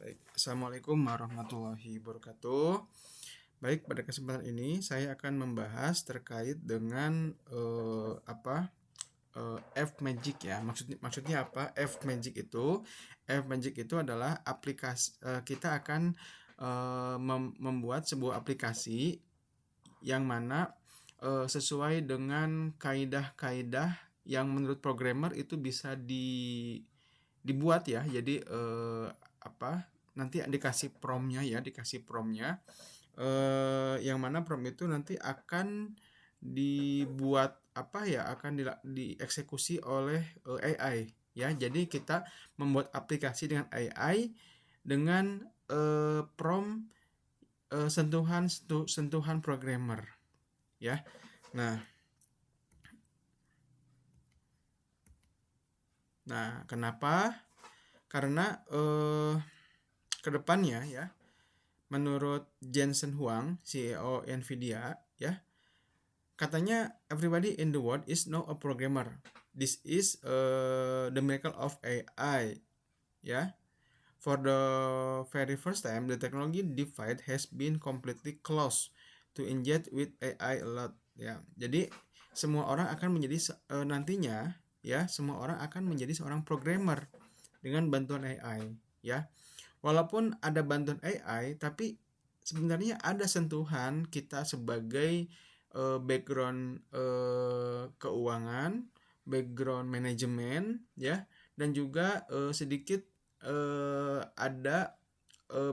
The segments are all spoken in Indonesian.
Baik, Assalamualaikum warahmatullahi wabarakatuh. Baik, pada kesempatan ini saya akan membahas terkait dengan F-Magic ya. Maksudnya apa? F-Magic itu adalah aplikasi, kita akan membuat sebuah aplikasi yang mana sesuai dengan kaidah-kaidah yang menurut programmer itu bisa dibuat ya. Jadi nanti dikasih promnya yang mana prom itu nanti akan dibuat akan dieksekusi oleh AI ya. Jadi kita membuat aplikasi dengan AI dengan prompt sentuhan programmer ya. Nah, kenapa? Karena kedepannya ya, menurut Jensen Huang, CEO Nvidia ya, katanya everybody in the world is now a programmer. This is the miracle of AI ya. For the very first time, the technology divide has been completely closed to inject with AI a lot ya. Jadi semua orang akan menjadi nantinya ya, semua orang akan menjadi seorang programmer dengan bantuan AI ya. Walaupun ada bantuan AI, tapi sebenarnya ada sentuhan kita sebagai background keuangan, background manajemen ya, dan juga sedikit ada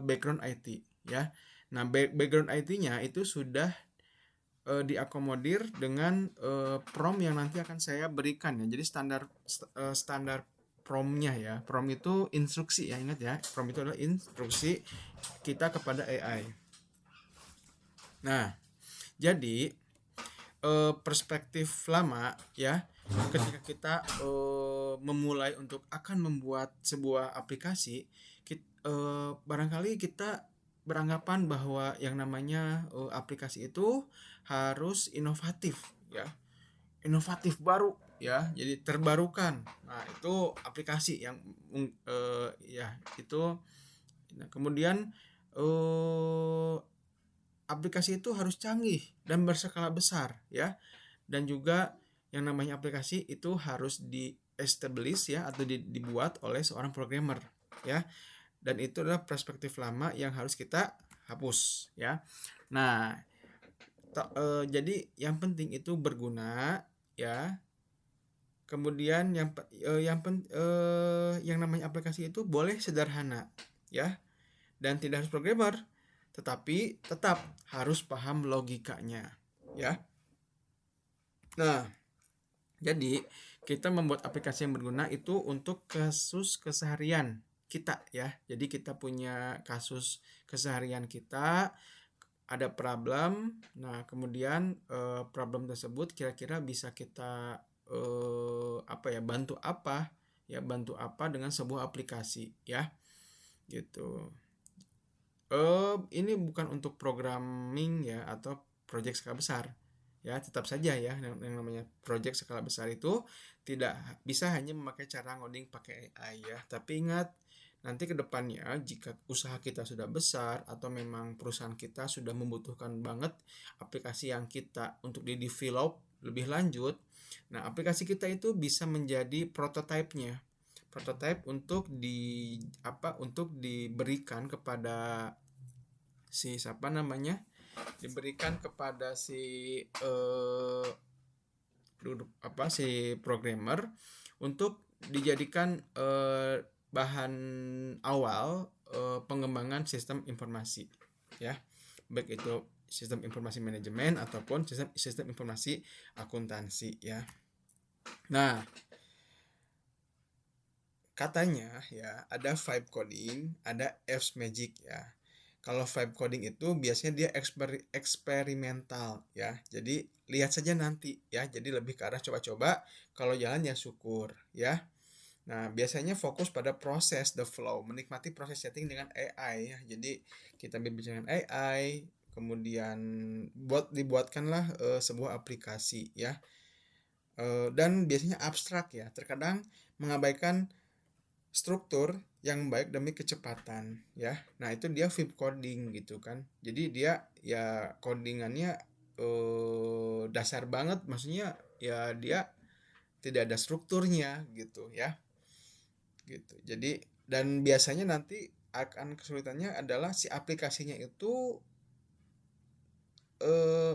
background IT ya. Nah, background IT-nya itu sudah diakomodir dengan prompt yang nanti akan saya berikan ya. Jadi standar prompt-nya ya. Prompt itu instruksi ya, ingat ya. Prompt itu adalah instruksi kita kepada AI. Nah, jadi perspektif lama ya, ketika kita memulai untuk akan membuat sebuah aplikasi, barangkali kita beranggapan bahwa yang namanya aplikasi itu harus inovatif ya, inovatif baru ya, jadi terbarukan. Nah, itu aplikasi yang ya itu. Nah, kemudian aplikasi itu harus canggih dan berskala besar ya, dan juga yang namanya aplikasi itu harus di-establish ya, atau dibuat oleh seorang programmer ya, dan itu adalah perspektif lama yang harus kita hapus ya. Nah, jadi yang penting itu berguna ya. Kemudian yang namanya aplikasi itu boleh sederhana ya, dan tidak harus programmer, tetapi tetap harus paham logikanya ya. Nah, jadi kita membuat aplikasi yang berguna itu untuk kasus keseharian kita ya. Jadi kita punya kasus keseharian kita, ada problem. Nah, kemudian problem tersebut kira-kira bisa kita bantu apa dengan sebuah aplikasi ya, gitu. Ini bukan untuk programming ya atau project skala besar ya. Tetap saja ya, yang namanya project skala besar itu tidak bisa hanya memakai cara ngoding pakai AI ya. Tapi ingat, nanti ke depannya jika usaha kita sudah besar atau memang perusahaan kita sudah membutuhkan banget aplikasi yang kita untuk di-develop lebih lanjut, nah aplikasi kita itu bisa menjadi prototype untuk diberikan kepada si si programmer untuk dijadikan bahan awal pengembangan sistem informasi ya, baik itu sistem informasi manajemen ataupun sistem informasi akuntansi ya. Nah, katanya ya ada vibe coding, ada F-Magic ya. Kalau vibe coding itu biasanya dia eksperimental ya. Jadi lihat saja nanti ya. Jadi lebih ke arah coba-coba, kalau jalan ya syukur ya. Nah, biasanya fokus pada proses the flow, menikmati proses setting dengan AI ya. Jadi kita berbicara dengan AI, kemudian dibuatkanlah sebuah aplikasi ya. Dan biasanya abstrak ya. Terkadang mengabaikan struktur yang baik demi kecepatan ya. Nah, itu dia vib coding gitu kan. Jadi dia ya codingannya dasar banget, maksudnya ya dia tidak ada strukturnya gitu ya. Gitu. Jadi dan biasanya nanti akan kesulitannya adalah si aplikasinya itu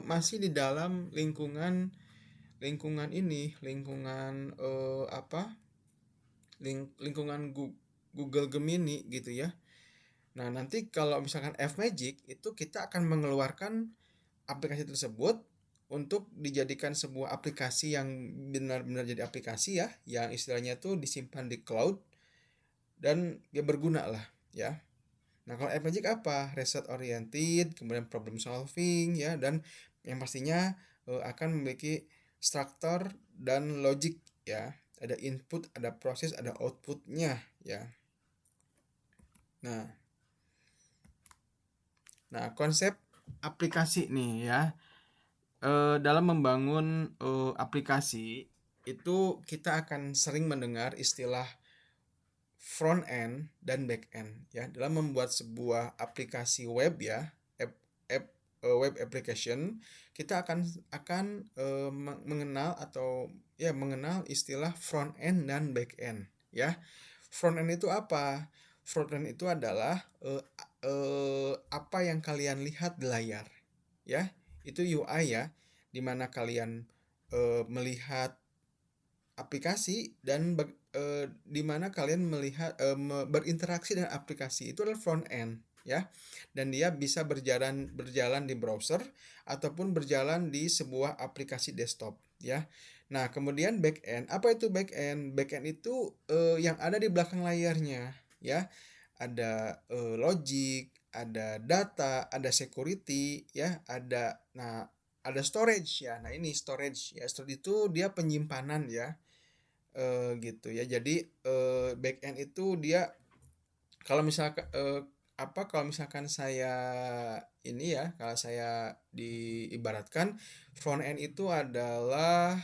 masih di dalam lingkungan lingkungan ini, lingkungan apa? Lingkungan Google Gemini gitu ya. Nah, nanti kalau misalkan Fmagic itu kita akan mengeluarkan aplikasi tersebut untuk dijadikan sebuah aplikasi yang benar-benar jadi aplikasi ya, yang istilahnya tuh disimpan di cloud dan ya berguna lah ya. Nah, kalau Fmagic apa? Result oriented, kemudian problem solving ya, dan yang pastinya akan memiliki struktur dan logic ya. Ada input, ada proses, ada outputnya ya. Nah, konsep aplikasi nih ya. Dalam membangun aplikasi itu kita akan sering mendengar istilah front end dan back end ya. Dalam membuat sebuah aplikasi web ya, web application, kita akan mengenal atau ya mengenal istilah front end dan back end ya. Front end itu apa? Front end itu adalah apa yang kalian lihat di layar ya. Itu UI ya, dimana kalian melihat aplikasi dan di mana kalian melihat berinteraksi dengan aplikasi, itu adalah front end ya, dan dia bisa berjalan di browser ataupun berjalan di sebuah aplikasi desktop ya. Nah, kemudian back end, apa itu back end? Back end itu yang ada di belakang layarnya ya. Ada logic, ada data, ada security ya, ada storage ya. Nah, ini storage ya. Storage itu dia penyimpanan ya. Gitu ya. Jadi back end itu dia kalau misalkan kalau misalkan saya ini ya, kalau saya diibaratkan front end itu adalah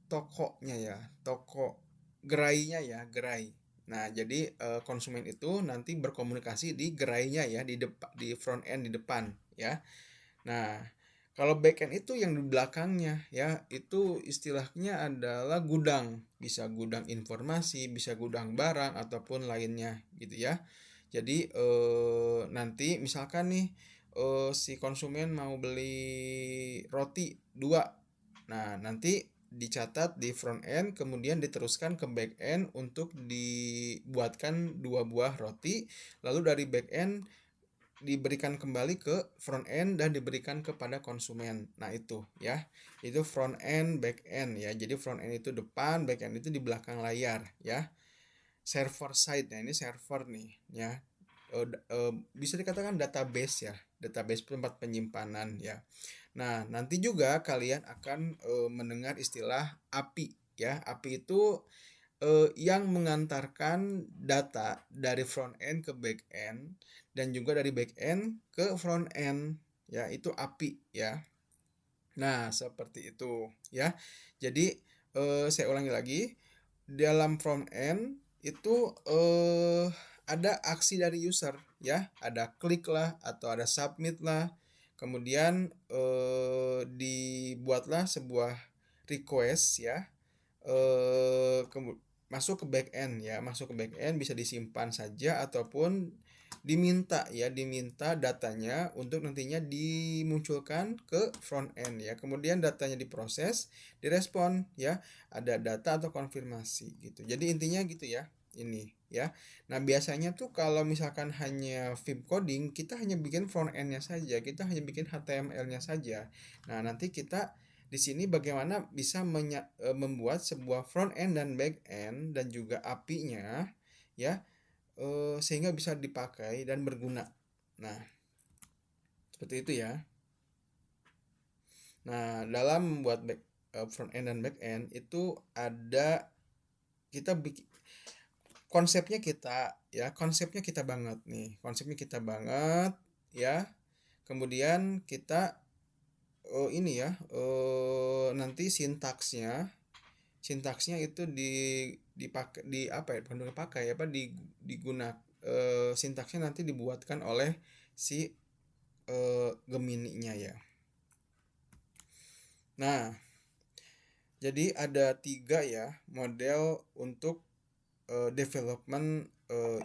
tokonya ya, toko gerainya ya, gerai. Nah, jadi konsumen itu nanti berkomunikasi di gerainya ya, di front end di depan ya. Nah, kalau backend itu yang di belakangnya ya, itu istilahnya adalah gudang. Bisa gudang informasi, bisa gudang barang ataupun lainnya gitu ya. Jadi nanti misalkan nih si konsumen mau beli roti 2. Nah, nanti dicatat di front end kemudian diteruskan ke back end untuk dibuatkan 2 buah roti, lalu dari back end diberikan kembali ke front end dan diberikan kepada konsumen. Nah, itu ya. Itu front end, back end ya. Jadi front end itu depan, back end itu di belakang layar ya. Server side. Nah, ini server nih ya. Bisa dikatakan database ya. Database tempat penyimpanan ya. Nah, nanti juga kalian akan mendengar istilah API ya. API itu yang mengantarkan data dari front end ke back end dan juga dari back end ke front end ya, itu API ya. Nah, seperti itu ya. Jadi saya ulangi lagi, dalam front end itu ada aksi dari user ya, ada klik lah atau ada submit lah. Kemudian dibuatlah sebuah request ya, eh masuk ke back end ya, masuk ke back end bisa disimpan saja ataupun diminta datanya untuk nantinya dimunculkan ke front end ya. Kemudian datanya diproses, direspon ya, ada data atau konfirmasi gitu. Jadi intinya gitu ya, ini ya. Nah, biasanya tuh kalau misalkan hanya vib coding, kita hanya bikin front end-nya saja, kita hanya bikin HTML-nya saja. Nah, nanti kita di sini bagaimana bisa membuat sebuah front end dan back end dan juga API-nya ya, sehingga bisa dipakai dan berguna. Nah, seperti itu ya. Nah, dalam membuat front end dan back end itu ada kita bikin konsepnya kita banget nih. Konsepnya kita banget ya. Kemudian kita ini ya, nanti sintaksnya itu dipakai di apa ya, bukan dipakai apa digunakan, sintaksnya nanti dibuatkan oleh si Gemini-nya ya. Nah, jadi ada 3 ya model untuk development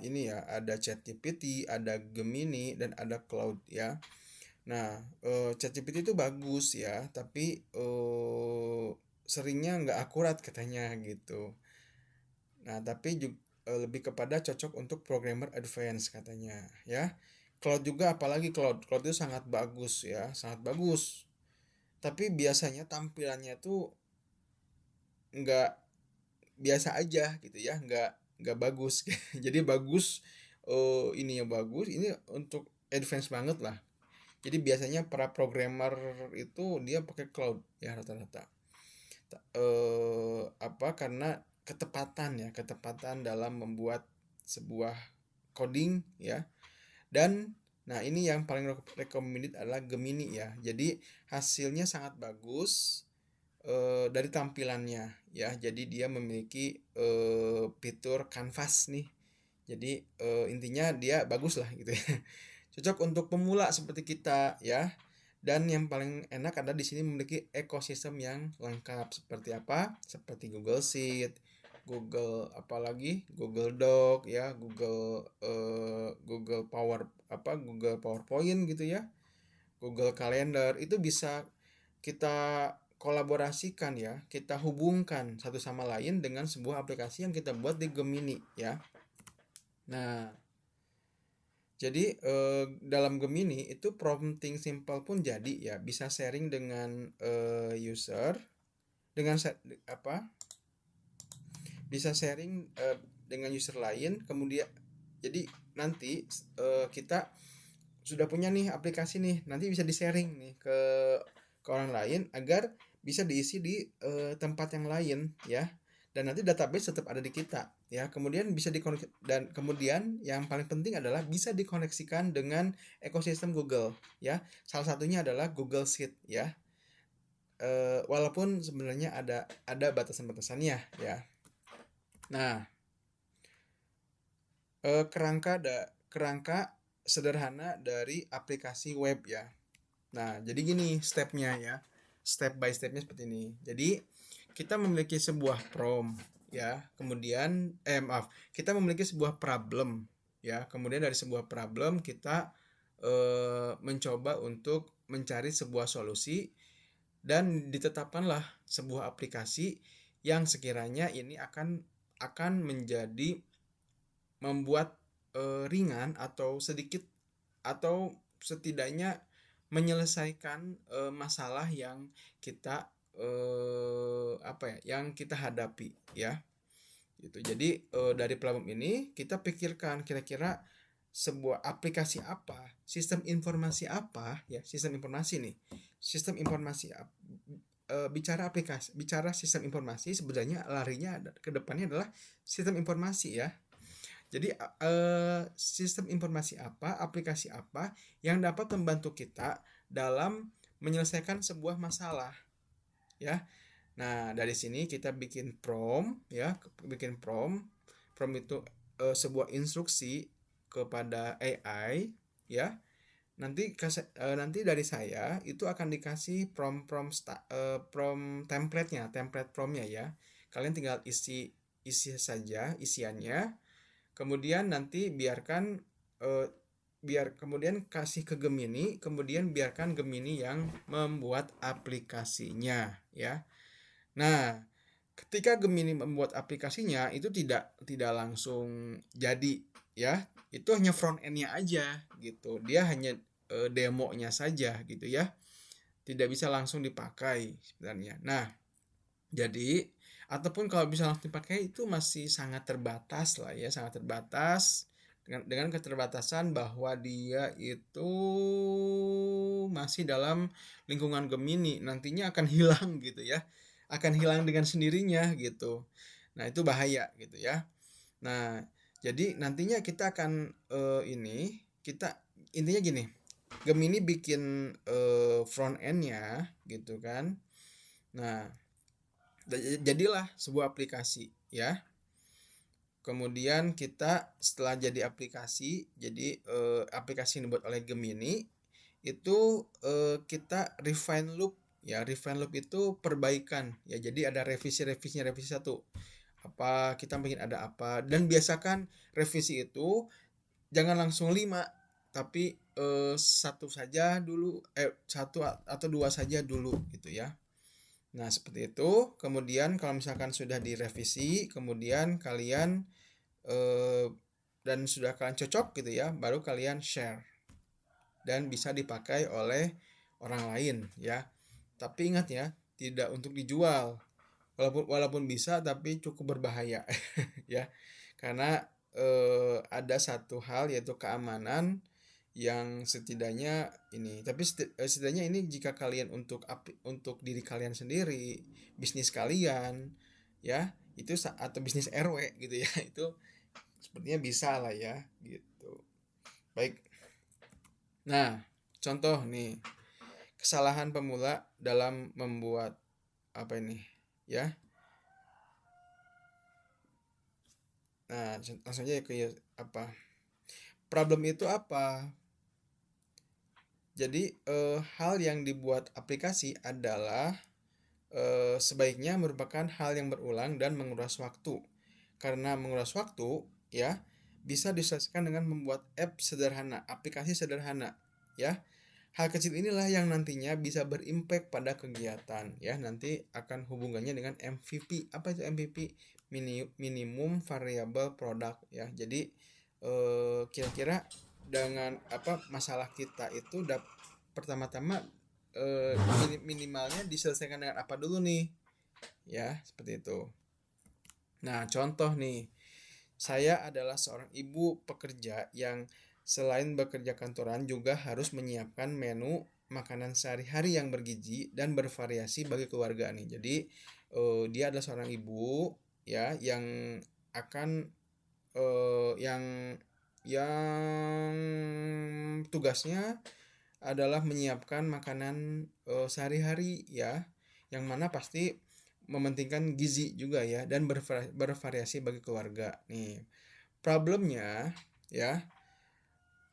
ini ya, ada ChatGPT, ada Gemini, dan ada Claude ya. Nah, ChatGPT itu bagus ya, tapi seringnya nggak akurat katanya gitu. Nah, tapi juga lebih kepada cocok untuk programmer advance katanya ya. Cloud juga, apalagi Cloud itu sangat bagus ya, sangat bagus. Tapi biasanya tampilannya tuh nggak biasa aja gitu ya, nggak bagus. Jadi bagus, ini yang bagus, ini untuk advance banget lah. Jadi biasanya para programmer itu dia pakai Cloud ya rata-rata. Karena ketepatan dalam membuat sebuah coding ya. Dan nah ini yang paling recommended adalah Gemini ya. Jadi hasilnya sangat bagus dari tampilannya ya. Jadi dia memiliki fitur canvas nih. Jadi intinya dia bagus lah gitu ya. Cocok untuk pemula seperti kita ya. Dan yang paling enak adalah di sini memiliki ekosistem yang lengkap seperti apa? Seperti Google Sheet, Google Doc ya, Google PowerPoint gitu ya, Google Calendar. Itu bisa kita kolaborasikan ya, kita hubungkan satu sama lain dengan sebuah aplikasi yang kita buat di Gemini ya. Nah, jadi dalam Gemini itu prompting simple pun jadi ya, bisa sharing dengan user, dengan bisa sharing dengan user lain. Kemudian jadi nanti kita sudah punya nih aplikasi nih, nanti bisa di-sharing nih ke orang lain agar bisa diisi di tempat yang lain ya. Dan nanti database tetap ada di kita ya. Kemudian bisa dan kemudian yang paling penting adalah bisa dikoneksikan dengan ekosistem Google ya. Salah satunya adalah Google Sheet ya. Walaupun sebenarnya ada batasan-batasannya ya. Nah, kerangka sederhana dari aplikasi web ya. Nah, jadi gini stepnya ya. Step by stepnya seperti ini. Jadi kita memiliki sebuah prompt ya. Kemudian kita memiliki sebuah problem ya. Kemudian dari sebuah problem kita mencoba untuk mencari sebuah solusi dan ditetapkanlah sebuah aplikasi yang sekiranya ini akan menjadi membuat ringan atau sedikit atau setidaknya menyelesaikan masalah yang kita yang kita hadapi ya gitu. Jadi dari problem ini kita pikirkan kira-kira sebuah aplikasi apa, sistem informasi apa ya, sistem informasi nih. Sistem informasi bicara sistem informasi, sebenarnya larinya ke depannya adalah sistem informasi ya. Jadi sistem informasi apa, aplikasi apa yang dapat membantu kita dalam menyelesaikan sebuah masalah ya. Nah, dari sini kita bikin prompt ya, Prompt itu sebuah instruksi kepada AI ya. Nanti dari saya itu akan dikasih prompt template promptnya ya. Kalian tinggal isi saja isiannya. Kemudian nanti kemudian kasih ke Gemini, kemudian biarkan Gemini yang membuat aplikasinya ya. Nah, ketika Gemini membuat aplikasinya itu tidak langsung jadi ya. Itu hanya front end-nya aja gitu. Dia hanya demonya saja gitu ya. Tidak bisa langsung dipakai sebenarnya. Nah, jadi ataupun kalau bisa langsung dipakai itu masih sangat terbatas lah ya, sangat terbatas dengan keterbatasan bahwa dia itu masih dalam lingkungan Gemini, nantinya akan hilang gitu ya. Akan hilang dengan sendirinya gitu. Nah, itu bahaya gitu ya. Nah, jadi nantinya kita akan intinya gini. Gemini bikin front end-nya gitu kan. Nah, jadilah sebuah aplikasi ya. kemudian kita setelah jadi aplikasi, jadi aplikasi yang dibuat oleh Gemini itu kita refine loop ya. Refine loop itu perbaikan ya, jadi ada revisi 1 apa kita ingin ada apa, dan biasakan revisi itu jangan langsung 5, tapi satu saja dulu, satu atau 2 saja dulu gitu ya. Nah, seperti itu. Kemudian kalau misalkan sudah direvisi, kemudian kalian dan sudah kalian cocok gitu ya, baru kalian share dan bisa dipakai oleh orang lain ya. Tapi ingat ya, tidak untuk dijual. Walaupun bisa, tapi cukup berbahaya ya. Karena ada satu hal, yaitu keamanan yang setidaknya ini. Tapi setidaknya ini jika kalian untuk diri kalian sendiri, bisnis kalian ya, itu atau bisnis RW gitu ya, itu sepertinya bisa lah ya gitu. Baik. Nah, contoh nih, kesalahan pemula dalam membuat apa ini ya. Nah, langsung aja ke apa problem itu apa. Jadi hal yang dibuat aplikasi adalah sebaiknya merupakan hal yang berulang dan menguras waktu. Karena menguras waktu ya, bisa diselesaikan dengan membuat app sederhana, aplikasi sederhana ya. Hal kecil inilah yang nantinya bisa berimpact pada kegiatan ya. Nanti akan hubungannya dengan MVP. Apa itu MVP? Minimum Variable Product ya. Jadi kira-kira dengan apa masalah kita itu pertama-tama minimalnya diselesaikan dengan apa dulu nih ya, seperti itu. Nah, contoh nih, saya adalah seorang ibu pekerja yang selain bekerja kantoran juga harus menyiapkan menu makanan sehari-hari yang bergizi dan bervariasi bagi keluarga nih. Jadi dia adalah seorang ibu ya yang akan yang tugasnya adalah menyiapkan makanan sehari-hari ya, yang mana pasti mementingkan gizi juga ya, dan bervariasi bagi keluarga. Nih, problemnya ya,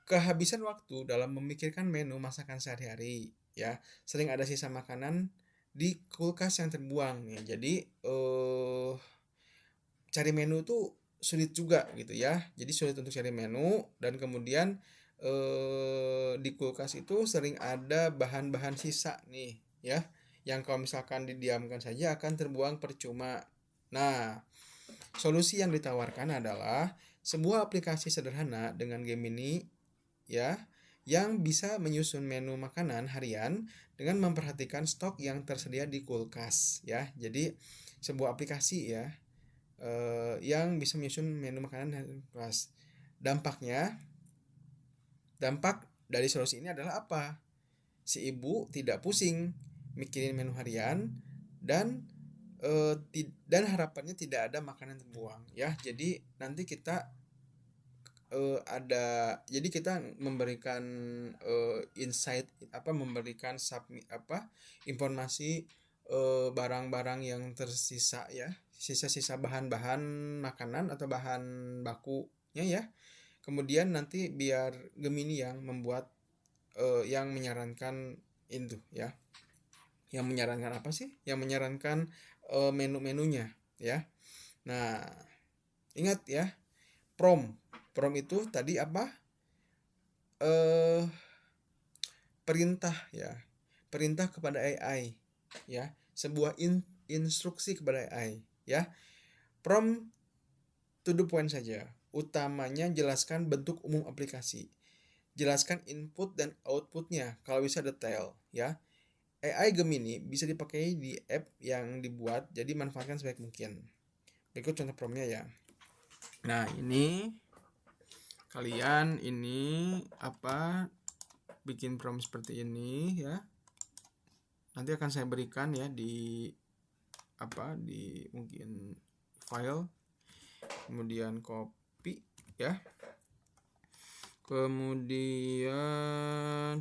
kehabisan waktu dalam memikirkan menu masakan sehari-hari ya. Sering ada sisa makanan di kulkas yang terbuang nih. Jadi cari menu tuh sulit juga gitu ya. Jadi sulit untuk cari menu, dan kemudian di kulkas itu sering ada bahan-bahan sisa nih ya, yang kalau misalkan didiamkan saja akan terbuang percuma. Nah, solusi yang ditawarkan adalah sebuah aplikasi sederhana dengan Gemini ya, yang bisa menyusun menu makanan harian dengan memperhatikan stok yang tersedia di kulkas ya. Jadi sebuah aplikasi ya yang bisa menyusun menu makanan harian di kulkas. Dampak dari solusi ini adalah apa? Si ibu tidak pusing mikirin menu harian, dan harapannya tidak ada makanan terbuang ya. Jadi nanti kita jadi kita memberikan insight memberikan informasi barang-barang yang tersisa ya, sisa-sisa bahan-bahan makanan atau bahan bakunya ya. Kemudian nanti biar Gemini yang membuat yang menyarankan itu ya. Yang menyarankan apa sih? Yang menyarankan menu-menunya ya. Nah, ingat ya, prompt itu tadi apa? Perintah ya. Perintah kepada AI ya. Sebuah instruksi kepada AI ya. Prompt to the point saja. Utamanya jelaskan bentuk umum aplikasi. Jelaskan input dan outputnya, kalau bisa detail ya. AI Gemini bisa dipakai di app yang dibuat, jadi manfaatkan sebaik mungkin. Berikut contoh promptnya ya. Nah, ini kalian ini bikin prompt seperti ini ya. Nanti akan saya berikan ya di mungkin file, kemudian copy ya. Kemudian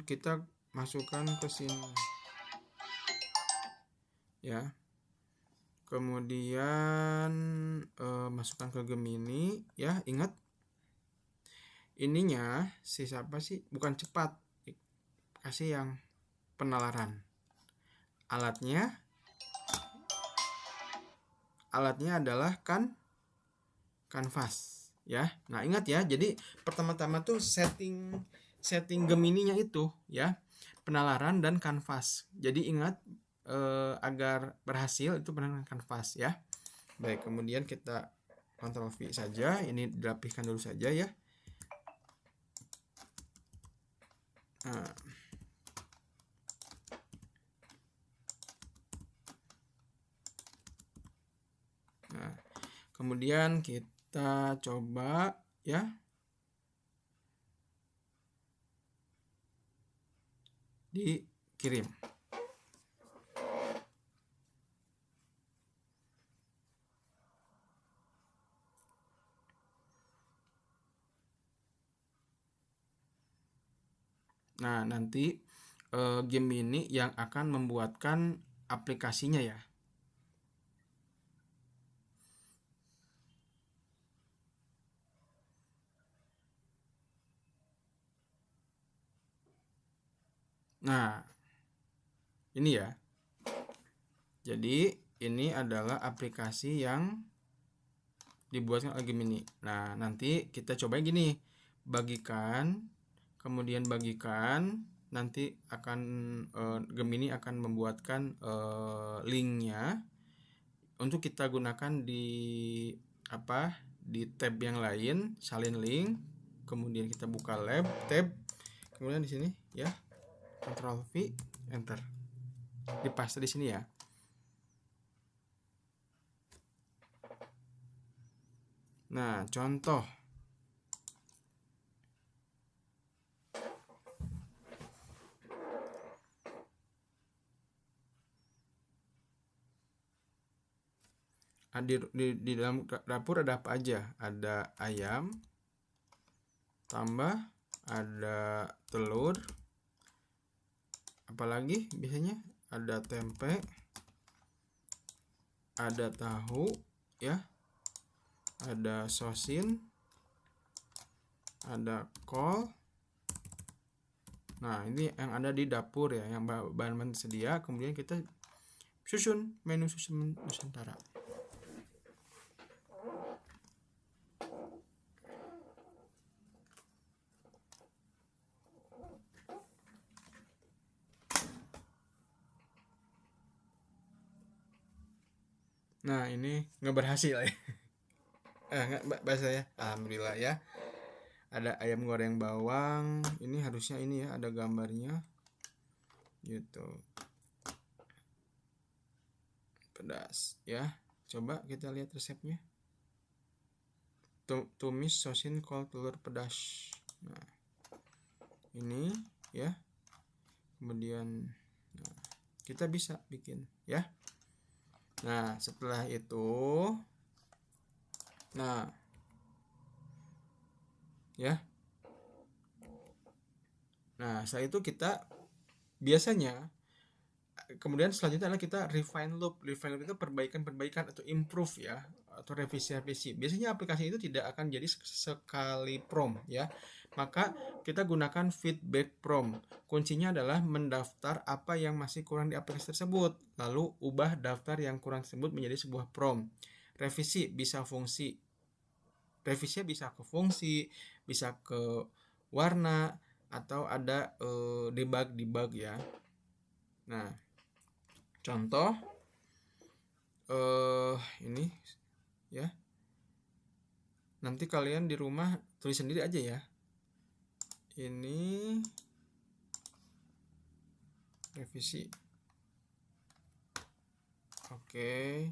kita masukkan ke sini ya, Kemudian masukkan ke Gemini ya. Ingat ininya si siapa sih, bukan cepat, kasih yang penalaran. Alatnya adalah kanvas ya. Nah ingat ya, jadi pertama-tama tuh setting Gemininya itu ya, penalaran dan kanvas. Jadi ingat agar berhasil itu penalaran kanvas ya. Baik, kemudian kita Ctrl V saja, ini dirapihkan dulu saja ya. Nah, kemudian kita coba ya, dikirim. Nah, nanti Gemini yang akan membuatkan aplikasinya ya. Nah, ini ya. Jadi, ini adalah aplikasi yang dibuatkan oleh Gemini. Nah, nanti kita coba gini. Bagikan, kemudian bagikan, nanti akan Gemini akan membuatkan linknya untuk kita gunakan di tab yang lain, salin link. Kemudian kita buka tab, kemudian di sini ya, Ctrl V, enter, dipaste di sini ya. Nah, contoh di dalam dapur ada apa aja? Ada ayam, tambah ada telur, apalagi biasanya ada tempe, ada tahu ya, ada sosin, ada kol. Nah, ini yang ada di dapur ya, yang bahan-bahan tersedia. Kemudian kita susun menu susun Nusantara. Nah, ini nggak berhasil ya. Nggak bahasa ya. Alhamdulillah ya. Ada ayam goreng bawang. Ini harusnya ini ya, ada gambarnya. Gitu. Pedas ya. Coba kita lihat resepnya. Tumis sosin kol telur pedas. Nah, ini ya. Kemudian kita bisa bikin ya. Nah, setelah itu ya. Nah, setelah itu kita biasanya kemudian selanjutnya adalah kita refine loop. Refine loop itu perbaikan atau improve ya, atau revisi. Biasanya aplikasi itu tidak akan jadi sekali prompt ya. Maka kita gunakan feedback prompt. Kuncinya adalah mendaftar apa yang masih kurang di aplikasi tersebut, lalu ubah daftar yang kurang tersebut menjadi sebuah prompt. Revisinya bisa ke fungsi, bisa ke warna, atau ada debug ya. Nah, contoh ini ya. Nanti kalian di rumah tulis sendiri aja ya. Ini revisi. Oke.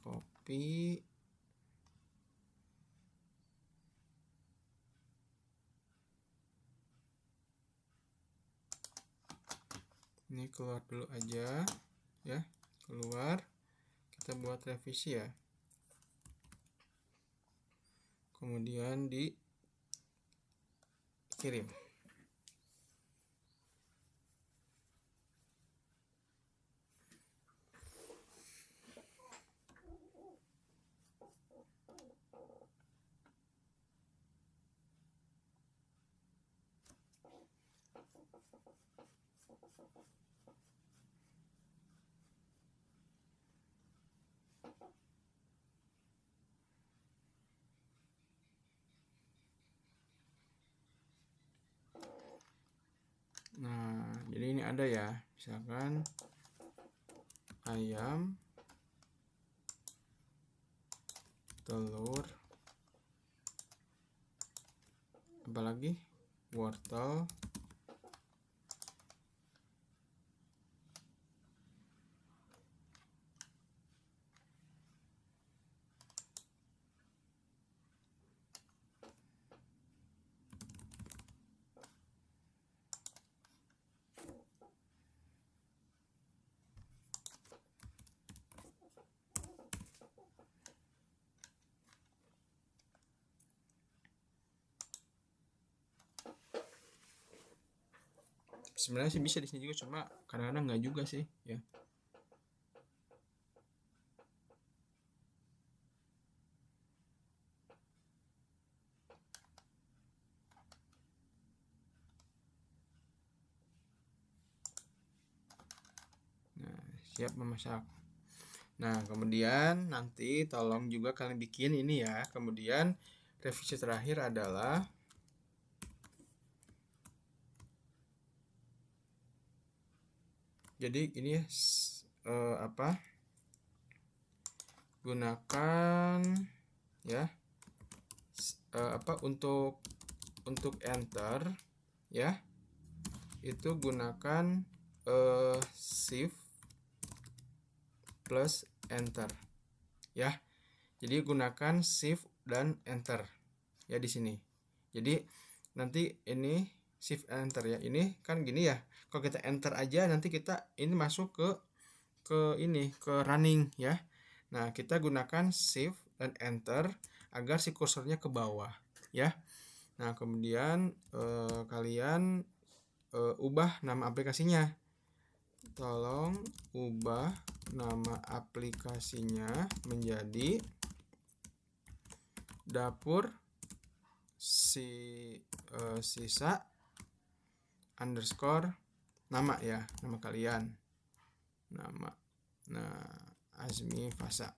Copy. Ini keluar dulu aja ya. Keluar. Kita buat revisi ya. Kemudian dikirim. Nah, jadi ini ada ya, misalkan ayam, telur, apalagi wortel, sebenarnya sih bisa di sini juga, cuma kadang-kadang nggak juga sih ya. Nah, siap memasak. Nah, kemudian nanti tolong juga kalian bikin ini ya. Kemudian revisi terakhir adalah jadi ini ya, gunakan ya untuk enter ya, itu gunakan shift plus enter ya. Jadi gunakan shift dan enter ya di sini. Jadi nanti ini shift enter ya. Ini kan gini ya. Kalau kita enter aja nanti kita ini masuk ke ini ke running ya. Nah, kita gunakan shift dan enter agar si kursornya ke bawah ya. Nah, kemudian kalian ubah nama aplikasinya. Tolong ubah nama aplikasinya menjadi dapur sisa underscore nama ya, nama kalian, nama Azmi Fasa.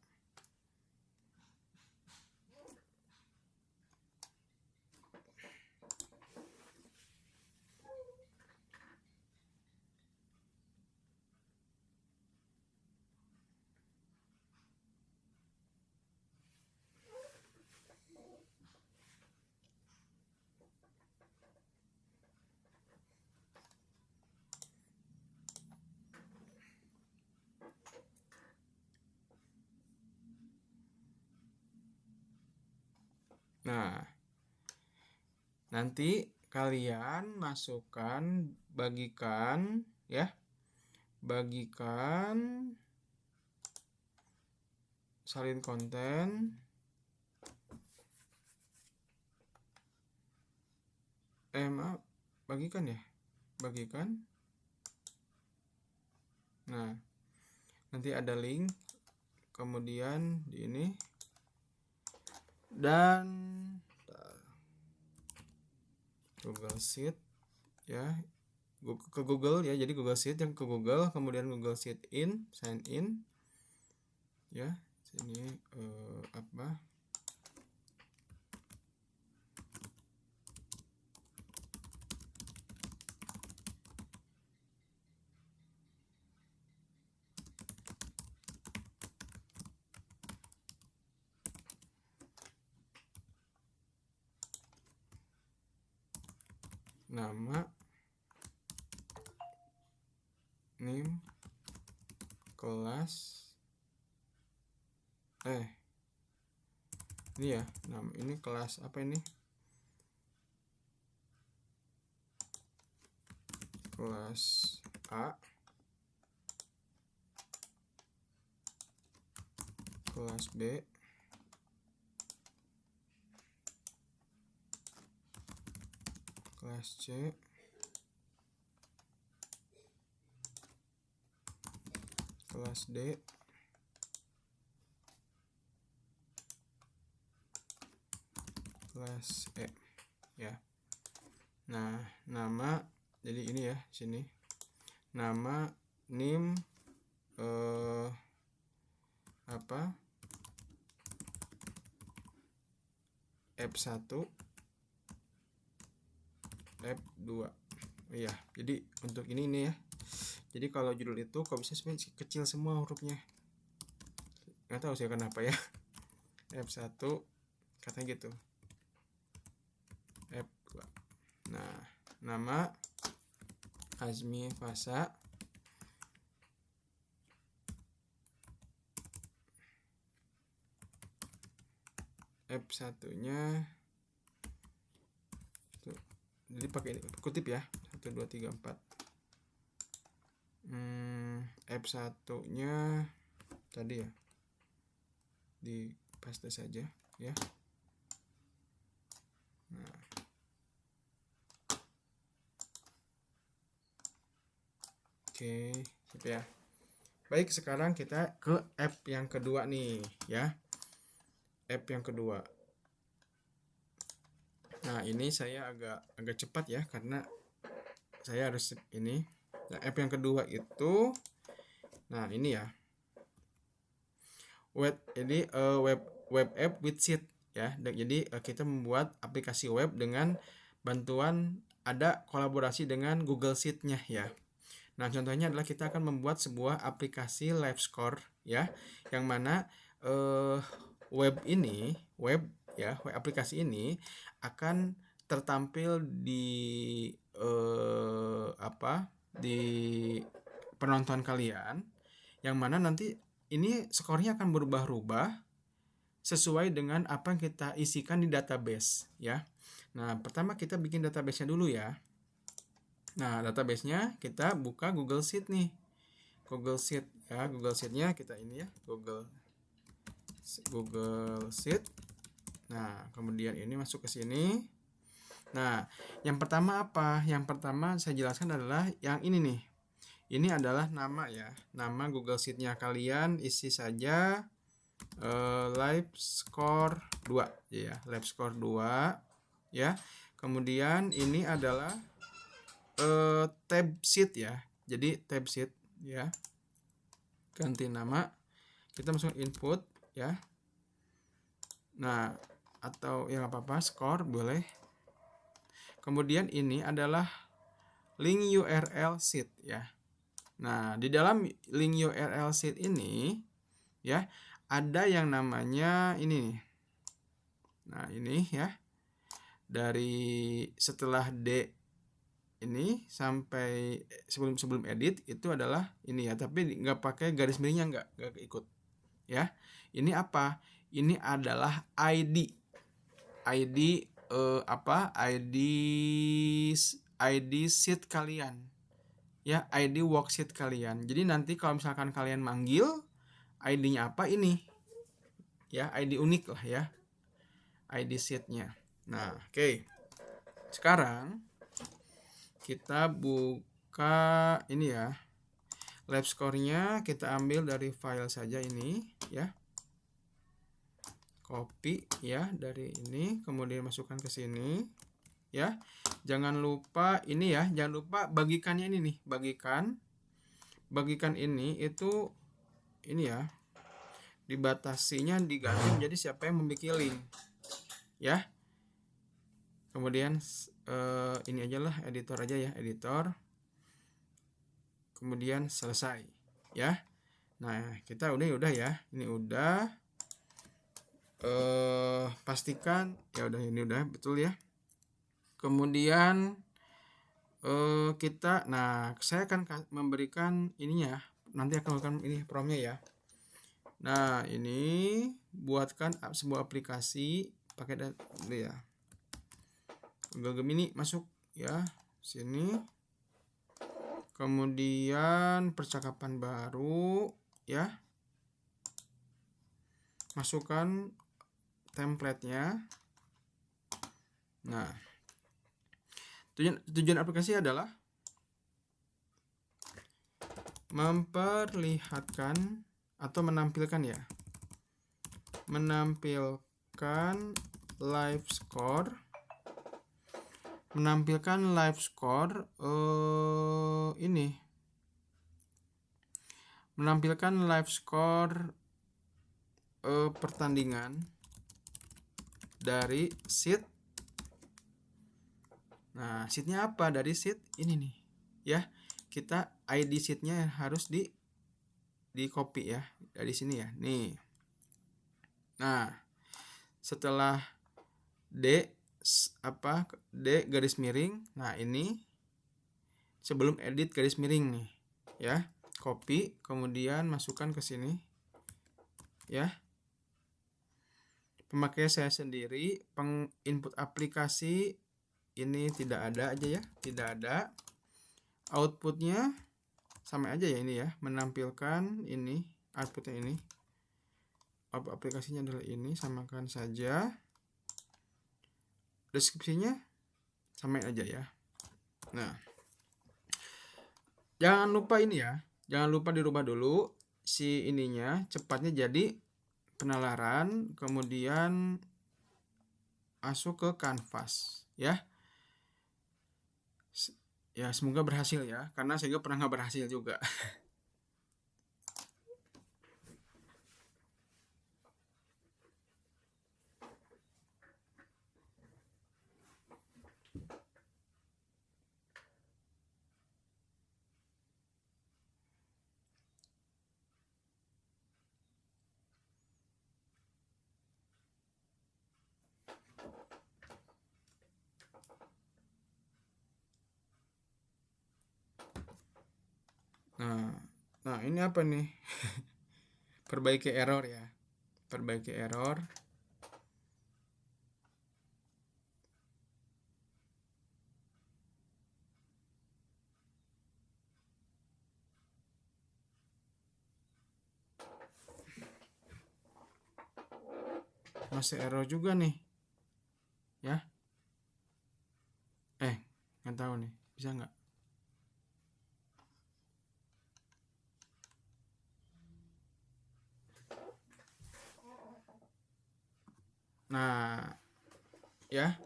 Nah, nanti kalian masukkan, bagikan ya, bagikan salin konten, bagikan ya, bagikan. Nah, nanti ada link, kemudian di ini, dan Google Sheet ya, ke Google ya, jadi Google Sheet yang ke Google, kemudian Google Sheet sign in ya. Sini nama, name, kelas, ini ya, nama ini kelas apa ini, kelas A, kelas B, kelas C, kelas D, kelas E ya. Nah, nama Jadi ini ya, sini nama nim F1 F2. Iya, jadi untuk ini ya. Jadi kalau judul itu kok bisa sebenarnya kecil semua hurufnya. Nggak tahu sih kenapa ya. F1 katanya gitu. F2. Nah, nama Azmi Fasa. F1-nya tuh, jadi pakai kutip ya. 1 2 3 4. F1-nya tadi ya. Di paste saja ya. Nah. Oke, gitu ya. Baik, sekarang kita ke app yang kedua nih ya. App yang kedua. Nah, ini saya agak cepat ya karena saya harus ini. Nah, app yang kedua itu, nah ini ya. Web app with sheet ya. Jadi kita membuat aplikasi web dengan bantuan ada kolaborasi dengan Google Sheet-nya ya. Nah, contohnya adalah kita akan membuat sebuah aplikasi live score ya, yang mana web aplikasi ini akan tertampil di di penonton kalian, yang mana nanti ini skornya akan berubah-ubah sesuai dengan apa yang kita isikan di database ya. Nah, pertama kita bikin database-nya dulu ya. Nah, database-nya kita buka Google Sheet nih. Google Sheet ya, Google Sheet-nya kita ini ya, Google Sheet. Nah, kemudian ini masuk ke sini. Nah, yang pertama apa? Yang pertama saya jelaskan adalah yang ini nih. Ini adalah nama ya, nama Google Sheet-nya kalian isi saja live score 2 ya, live score 2 ya. Kemudian ini adalah tab sheet ya. Jadi tab sheet ya. Ganti nama. Kita masuk input ya. Nah, atau ya apa-apa, score boleh. Kemudian ini adalah link URL sheet ya. Nah, di dalam link URL sheet ini ya, ada yang namanya ini. Nah, ini ya. Dari setelah D ini sampai sebelum edit itu adalah ini ya, tapi nggak pakai garis miringnya, nggak ikut ya. Ini apa? Ini adalah ID sheet kalian ya, ID worksheet kalian. Jadi nanti kalau misalkan kalian manggil ID-nya apa, ini ya, ID unik lah ya, ID sheet-nya. Nah, oke. Sekarang kita buka ini ya, live score-nya kita ambil dari file saja ini ya, copy ya dari ini, kemudian masukkan ke sini ya. Jangan lupa ini ya, jangan lupa bagikannya ini nih, bagikan ini itu ini ya, dibatasinya diganti menjadi siapa yang membuat link ya. Kemudian ini aja lah, editor aja ya, editor. Kemudian selesai ya. Nah, kita udah ya, ini udah. Pastikan ya udah, ini udah betul ya. Kemudian saya akan memberikan ininya, nanti akan memberikan ini promnya ya. Nah, ini buatkan sebuah aplikasi pakai dulu ya, Google Gemini, masuk ya sini. Kemudian percakapan baru ya, masukkan template-nya. Nah, tujuan aplikasi adalah memperlihatkan atau menampilkan live score menampilkan live score ini menampilkan live score pertandingan dari sheet. Nah, sheetnya apa? Dari sheet ini nih, ya. Kita ID sheetnya harus di copy ya dari sini ya. Nih. Nah, setelah D garis miring. Nah, ini sebelum edit garis miring nih, ya. Copy, kemudian masukkan ke sini. Ya. Pemakaian saya sendiri, input aplikasi ini tidak ada aja ya, tidak ada. Outputnya sama aja ya ini ya, menampilkan ini outputnya ini. Aplikasinya adalah ini, samakan saja. Deskripsinya samain aja ya. Nah, jangan lupa ini ya, jangan lupa dirubah dulu si ininya, cepatnya jadi penalaran, kemudian masuk ke kanvas ya. Ya, semoga berhasil ya, karena saya juga pernah nggak berhasil juga. Nah ini apa nih? Perbaiki error ya, perbaiki error. Masih error juga nih ya. Nggak tahu nih, bisa nggak? Nah ya,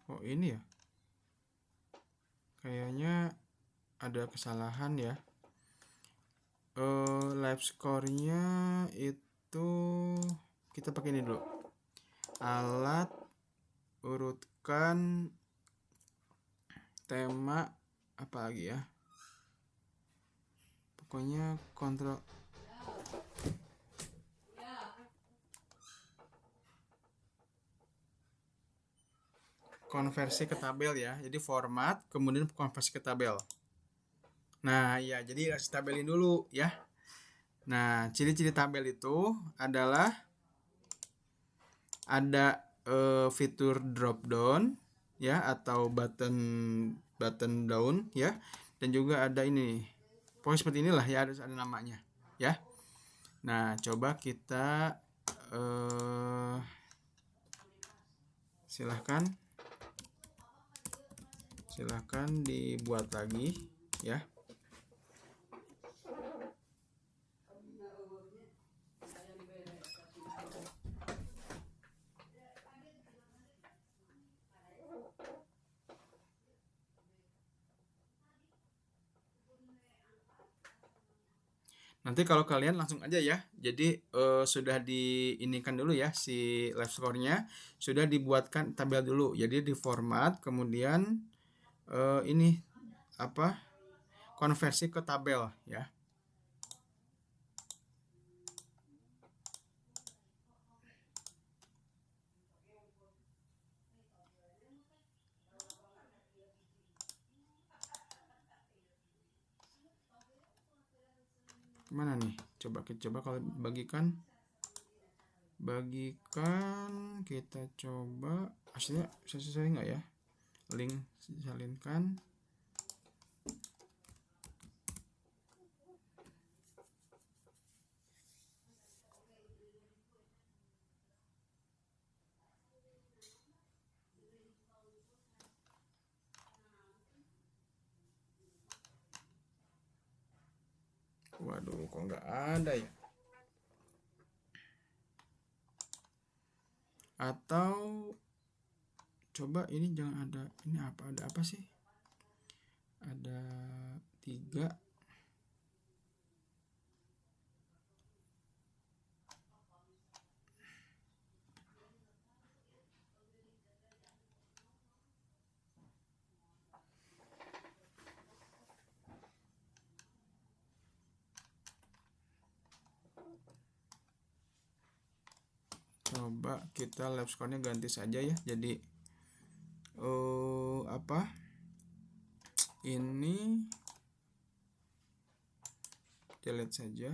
kok ini ya, kayaknya ada kesalahan ya. Live score-nya itu kita pakai ini dulu, alat urutkan tema apa lagi ya, pokoknya kontrol konversi ke tabel ya. Jadi format kemudian konversi ke tabel. Nah ya, jadi harus tabelin dulu ya. Nah, ciri-ciri tabel itu adalah ada fitur drop down ya, atau button down ya, dan juga ada ini, pokoknya seperti inilah ya, harus ada namanya ya. Nah, coba kita silahkan dibuat lagi ya. Nanti kalau kalian langsung aja ya. Jadi sudah diinikan dulu ya si live score-nya, sudah dibuatkan tabel dulu. Jadi di format, kemudian ini apa? Konversi ke tabel ya. Mana nih? Coba kalau bagikan kita coba hasilnya sesuai nggak ya? Link salinkan. Waduh, kok nggak ada ya? Atau coba ini jangan ada, ini ada apa sih, ada 3. Coba kita lab score-nya ganti saja ya, jadi ini delete saja.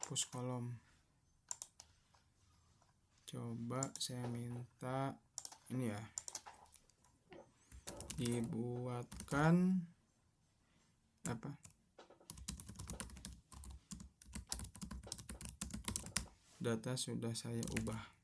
Hapus kolom. Coba saya minta ini ya, dibuatkan apa, data sudah saya ubah.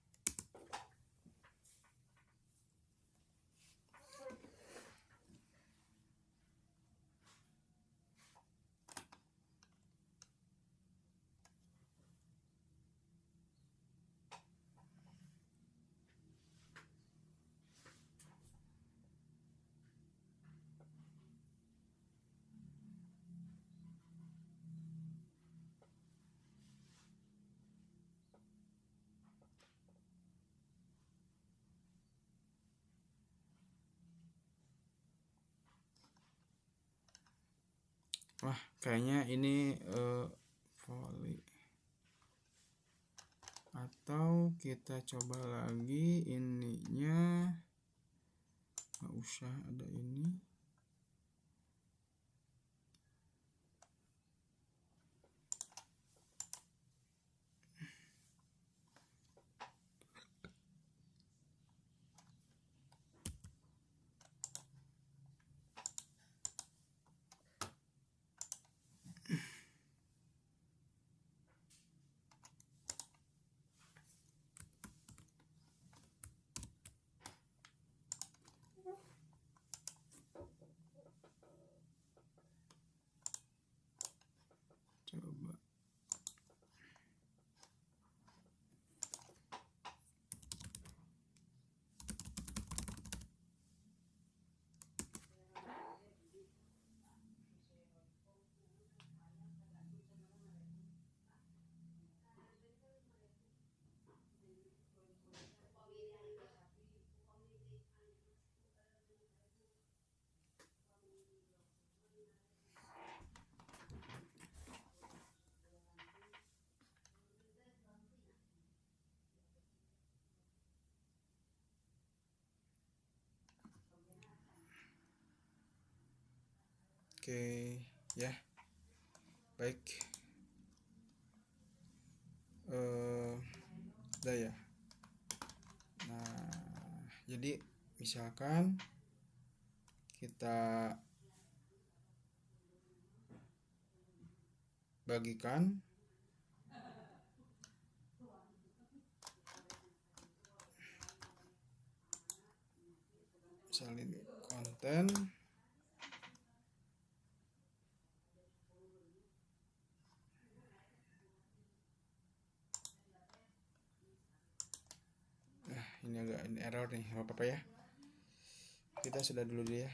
Wah, kayaknya ini volley. Atau kita coba lagi ininya, nggak usah ada ini. Coba. Oke, ya. Baik. Udah ya. Nah, jadi misalkan kita bagikan salin konten, ini agak error nih, nggak apa-apa ya, kita sudah dulu ya.